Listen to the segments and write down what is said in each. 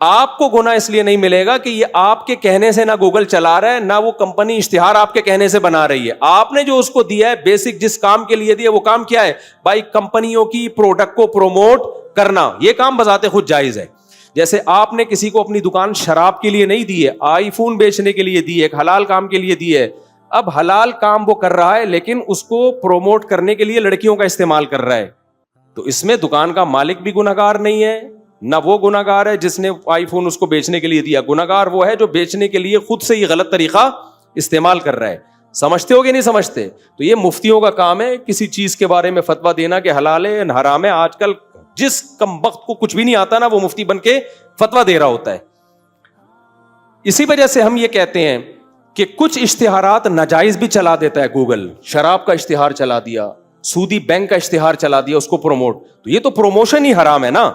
آپ کو گناہ اس لیے نہیں ملے گا کہ یہ آپ کے کہنے سے نہ گوگل چلا رہا ہے, نہ وہ کمپنی اشتہار آپ کے کہنے سے بنا رہی ہے. آپ نے جو اس کو دیا ہے بیسک جس کام کے لیے دیا, وہ کام کیا ہے بھائی؟ کمپنیوں کی پروڈکٹ کو پروموٹ کرنا. یہ کام بذات خود جائز ہے. جیسے آپ نے کسی کو اپنی دکان شراب کے لیے نہیں دی ہے, آئی فون بیچنے کے لیے دی ہے, ایک حلال کام کے لیے دی ہے. اب حلال کام وہ کر رہا ہے لیکن اس کو پروموٹ کرنے کے لیے لڑکیوں کا استعمال کر رہا ہے, تو اس میں دکان کا مالک بھی گناہگار نہیں ہے, نہ وہ گناہگار ہے جس نے آئی فون اس کو بیچنے کے لیے دیا. گناہگار وہ ہے جو بیچنے کے لیے خود سے یہ غلط طریقہ استعمال کر رہا ہے. سمجھتے ہو کہ نہیں سمجھتے؟ تو یہ مفتیوں کا کام ہے کسی چیز کے بارے میں فتویٰ دینا کہ حلال ہے حرام ہے. آج کل جس کمبخت کو کچھ بھی نہیں آتا نا, وہ مفتی بن کے فتویٰ دے رہا ہوتا ہے. اسی وجہ سے ہم یہ کہتے ہیں کہ کچھ اشتہارات ناجائز بھی چلا دیتا ہے گوگل. شراب کا اشتہار چلا دیا, سودی بینک کا اشتہار چلا دیا, اس کو پروموٹ, تو یہ تو پروموشن ہی حرام ہے نا.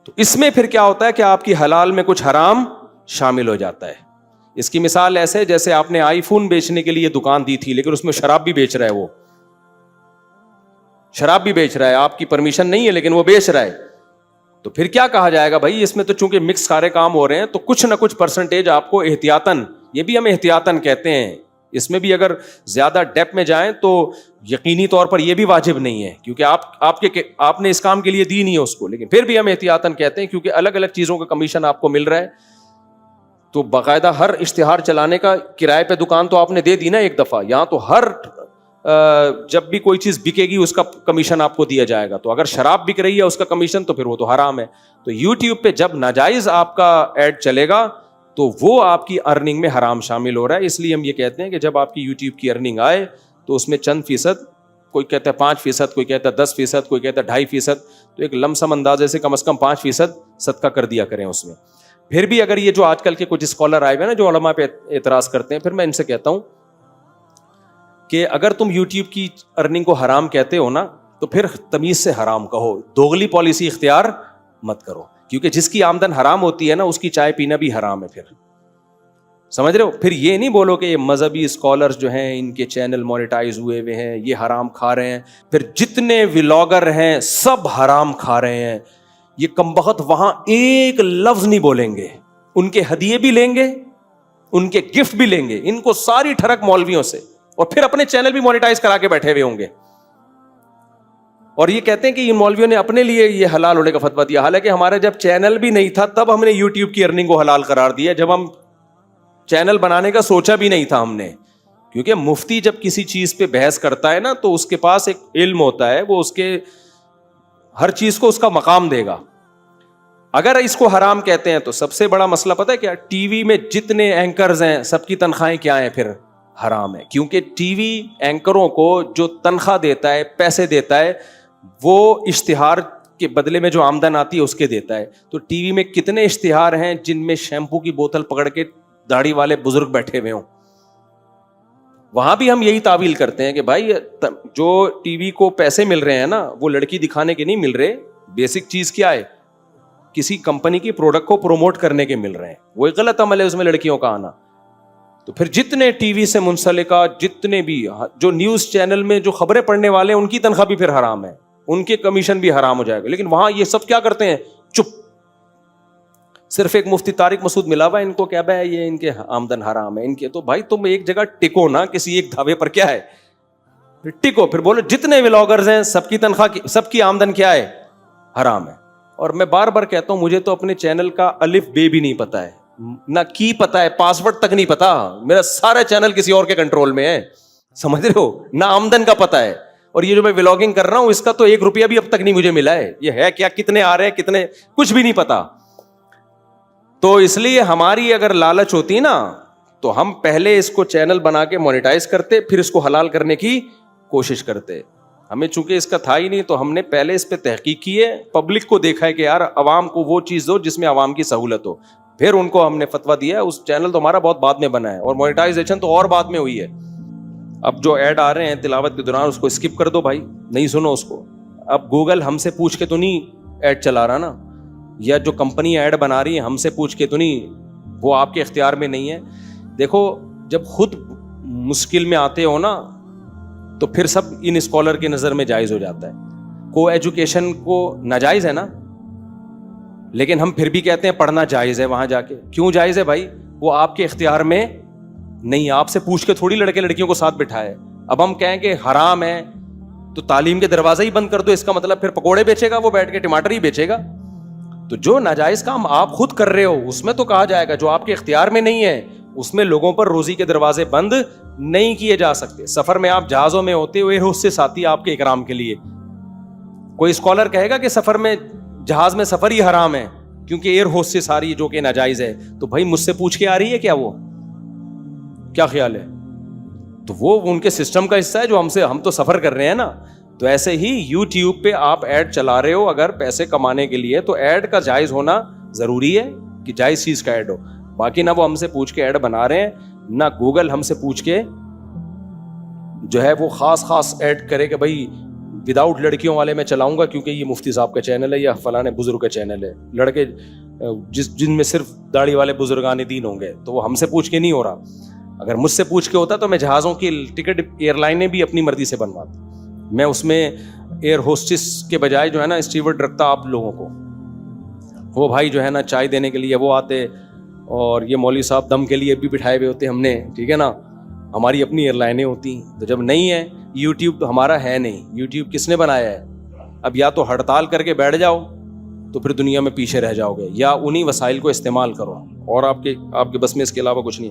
تو اس میں پھر کیا ہوتا ہے کہ آپ کی حلال میں کچھ حرام شامل ہو جاتا ہے. اس کی مثال ایسے جیسے آپ نے آئی فون بیچنے کے لیے دکان دی تھی لیکن اس میں شراب بھی بیچ رہا ہے, وہ شراب بھی بیچ رہا ہے, آپ کی پرمیشن نہیں ہے لیکن وہ بیچ رہا ہے. تو پھر کیا کہا جائے گا بھائی؟ اس میں تو چونکہ مکس سارے کام ہو رہے ہیں تو کچھ نہ کچھ پرسنٹیج آپ کو احتیاطاً, یہ بھی ہم احتیاطاً کہتے ہیں, اس میں بھی اگر زیادہ ڈیپ میں جائیں تو یقینی طور پر یہ بھی واجب نہیں ہے کیونکہ آپ نے اس کام کے لیے دی نہیں ہے اس کو, لیکن پھر بھی ہم احتیاطاً کہتے ہیں کیونکہ الگ الگ چیزوں کا کمیشن آپ کو مل رہا ہے. تو باقاعدہ ہر اشتہار چلانے کا کرائے پہ دکان تو آپ نے دے دی نا ایک دفعہ, یہاں تو ہر جب بھی کوئی چیز بکے گی اس کا کمیشن آپ کو دیا جائے گا. تو اگر شراب بک رہی ہے اس کا کمیشن, تو پھر وہ تو حرام ہے. تو یوٹیوب پہ جب ناجائز آپ کا ایڈ چلے گا تو وہ آپ کی ارننگ میں حرام شامل ہو رہا ہے. اس لیے ہم یہ کہتے ہیں کہ جب آپ کی یوٹیوب کی ارننگ آئے تو اس میں چند فیصد, کوئی کہتا ہے 5%, کوئی کہتا ہے 10%, کوئی کہتا ہے 2.5%, تو ایک لم سم اندازے سے کم از کم 5% صدقہ کر دیا کریں اس میں. پھر بھی اگر یہ جو آج کل کے کچھ اسکالر آئے ہوئے نا جو علماء پہ اعتراض کرتے ہیں, پھر میں ان سے کہتا ہوں کہ اگر تم یوٹیوب کی ارننگ کو حرام کہتے ہو نا تو پھر تمیز سے حرام کہو, دوغلی پالیسی اختیار مت کرو, کیونکہ جس کی آمدن حرام ہوتی ہے نا اس کی چائے پینا بھی حرام ہے. پھر سمجھ رہے ہو؟ پھر یہ نہیں بولو کہ یہ مذہبی اسکالرز جو ہیں ان کے چینل مونیٹائز ہوئے ہوئے ہیں, یہ حرام کھا رہے ہیں, پھر جتنے ولاگر ہیں سب حرام کھا رہے ہیں. یہ کمبخت وہاں ایک لفظ نہیں بولیں گے, ان کے ہدیے بھی لیں گے, ان کے گفٹ بھی لیں گے, ان کو ساری ٹھڑک مولویوں سے, اور پھر اپنے چینل بھی مونیٹائز کرا کے بیٹھے ہوئے ہوں گے. اور یہ کہتے ہیں کہ ان مولویوں نے اپنے لیے یہ حلال ہونے کا فتویٰ دیا, حالانکہ ہمارا جب چینل بھی نہیں تھا تب ہم نے یوٹیوب کی ارننگ کو حلال قرار دیا, جب ہم چینل بنانے کا سوچا بھی نہیں تھا ہم نے. کیونکہ مفتی جب کسی چیز پہ بحث کرتا ہے نا تو اس کے پاس ایک علم ہوتا ہے, وہ اس کے ہر چیز کو اس کا مقام دے گا. اگر اس کو حرام کہتے ہیں تو سب سے بڑا مسئلہ پتہ ہے کیا؟ ٹی وی میں جتنے اینکرز ہیں سب کی تنخواہیں کیا ہیں؟ پھر حرام ہے. کیونکہ ٹی وی اینکروں کو جو تنخواہ دیتا ہے, پیسے دیتا ہے, وہ اشتہار کے بدلے میں جو آمدن آتی ہے اس کے دیتا ہے. تو ٹی وی میں کتنے اشتہار ہیں جن میں شیمپو کی بوتل پکڑ کے داڑھی والے بزرگ بیٹھے ہوئے ہوں. وہاں بھی ہم یہی تعویل کرتے ہیں کہ بھائی جو ٹی وی کو پیسے مل رہے ہیں نا وہ لڑکی دکھانے کے نہیں مل رہے, بیسک چیز کیا ہے؟ کسی کمپنی کی پروڈکٹ کو پروموٹ کرنے کے مل رہے ہیں. وہ ایک غلط عمل ہے اس میں لڑکیوں کا آنا. تو پھر جتنے ٹی وی سے منسلکہ جتنے بھی جو نیوز چینل میں جو خبریں پڑھنے والے ہیں ان کی تنخواہ بھی پھر حرام ہے, ان کے کمیشن بھی حرام ہو جائے گا. لیکن وہاں یہ سب کیا کرتے ہیں؟ چپ. صرف ایک مفتی طارق مسعود ملا ہوا ہے ان کو, کیا بھائی یہ ان کے آمدن حرام ہے ان کے. تو بھائی تم ایک جگہ ٹکو نا, کسی ایک دھاوے پر کیا ہے ٹکو, پھر بولو جتنے ولاگرز ہیں سب کی تنخواہ سب کی آمدن کیا ہے؟ حرام ہے. اور میں بار بار کہتا ہوں مجھے تو اپنے چینل کا الف بے بھی نہیں پتا ہے, نہ کی پتا ہے, پاسورڈ تک نہیں پتا. میرا سارا چینل کسی اور کے کنٹرول میں ہے, سمجھ رہے ہو؟ نہ آمدن کا پتا ہے. اور یہ جو میں ولاگنگ کر رہا ہوں اس کا تو 1 روپیہ بھی اب تک نہیں مجھے ملا ہے. یہ ہے کیا, کتنے آ رہے ہیں, کتنے, کچھ بھی نہیں پتا. تو اس لیے ہماری اگر لالچ ہوتی نا تو ہم پہلے اس کو چینل بنا کے مونیٹائز کرتے, پھر اس کو حلال کرنے کی کوشش کرتے. ہمیں چونکہ اس کا تھا ہی نہیں تو ہم نے پہلے اس پہ تحقیق کی ہے, پبلک کو دیکھا ہے کہ یار عوام کو وہ چیز دو جس میں عوام کی سہولت ہو, پھر ان کو ہم نے فتویٰ دیا ہے. اس چینل تو ہمارا بہت بعد میں بنا ہے اور مونیٹائزیشن تو اور بعد میں ہوئی ہے. اب جو ایڈ آ رہے ہیں تلاوت کے دوران اس کو اسکپ کر دو بھائی, نہیں سنو اس کو. اب گوگل ہم سے پوچھ کے تو نہیں ایڈ چلا رہا نا, یا جو کمپنی ایڈ بنا رہی ہے ہم سے پوچھ کے تو نہیں, وہ آپ کے اختیار میں نہیں ہے. دیکھو جب خود مشکل میں آتے ہو نا تو پھر سب ان اسکالر کی نظر میں جائز ہو جاتا ہے. کو ایجوکیشن کو ناجائز ہے نا, لیکن ہم پھر بھی کہتے ہیں پڑھنا جائز ہے وہاں جا کے. کیوں جائز ہے بھائی؟ وہ آپ کے اختیار میں نہیں, آپ سے پوچھ کے تھوڑی لڑکے لڑکیوں کو ساتھ بٹھائے. اب ہم کہیں کہ حرام ہے تو تعلیم کے دروازے ہی بند کر دو, اس کا مطلب پھر پکوڑے بیچے گا وہ بیٹھ کے, ٹماٹر ہی بیچے گا. تو جو ناجائز کام آپ خود کر رہے ہو اس میں تو کہا جائے گا, جو آپ کے اختیار میں نہیں ہے اس میں لوگوں پر روزی کے دروازے بند نہیں کیے جا سکتے. سفر میں آپ جہازوں میں ہوتے ہوئے ایئر ہوسٹس آتی آپ کے اکرام کے لیے. کوئی اسکالر کہے گا کہ سفر میں جہاز میں سفر ہی حرام ہے کیونکہ ایئر ہوسٹس آ رہی ہے جو کہ ناجائز ہے, تو بھائی مجھ سے پوچھ کے آ رہی ہے کیا؟ وہ کیا خیال ہے؟ تو وہ ان کے سسٹم کا حصہ ہے جو ہم تو سفر کر رہے ہیں نا. تو ایسے ہی یوٹیوب پہ آپ ایڈ چلا رہے ہو اگر پیسے کمانے کے لیے, تو ایڈ کا جائز ہونا ضروری ہے کہ جائز چیز کا ایڈ ہو. باقی نہ وہ ہم سے پوچھ کے ایڈ بنا رہے ہیں, نہ گوگل ہم سے پوچھ کے جو ہے وہ خاص ایڈ کرے کہ بھائی وداؤٹ لڑکیوں والے میں چلاؤں گا کیونکہ یہ مفتی صاحب کا چینل ہے یا فلاں بزرگ کا چینل ہے. لڑکے جن میں صرف داڑھی والے بزرگان دین ہوں گے, تو وہ ہم سے پوچھ کے نہیں ہو رہا. اگر مجھ سے پوچھ کے ہوتا تو میں جہازوں کی ٹکٹ ایئر لائنیں بھی اپنی مرضی سے بنواتا. میں اس میں ایئر ہوسٹس کے بجائے جو ہے نا اسٹیورڈ رکھتا آپ لوگوں کو. وہ بھائی جو ہے نا چائے دینے کے لیے وہ آتے, اور یہ مولوی صاحب دم کے لیے بھی بٹھائے ہوئے ہوتے ہم نے, ٹھیک ہے نا. ہماری اپنی ایئر لائنیں ہوتی. تو جب نہیں ہے یوٹیوب تو ہمارا ہے نہیں. یوٹیوب کس نے بنایا ہے؟ اب یا تو ہڑتال کر کے بیٹھ جاؤ تو پھر دنیا میں پیچھے رہ جاؤ گے, یا انہی وسائل کو استعمال کرو, اور آپ کے بس میں اس کے علاوہ کچھ نہیں.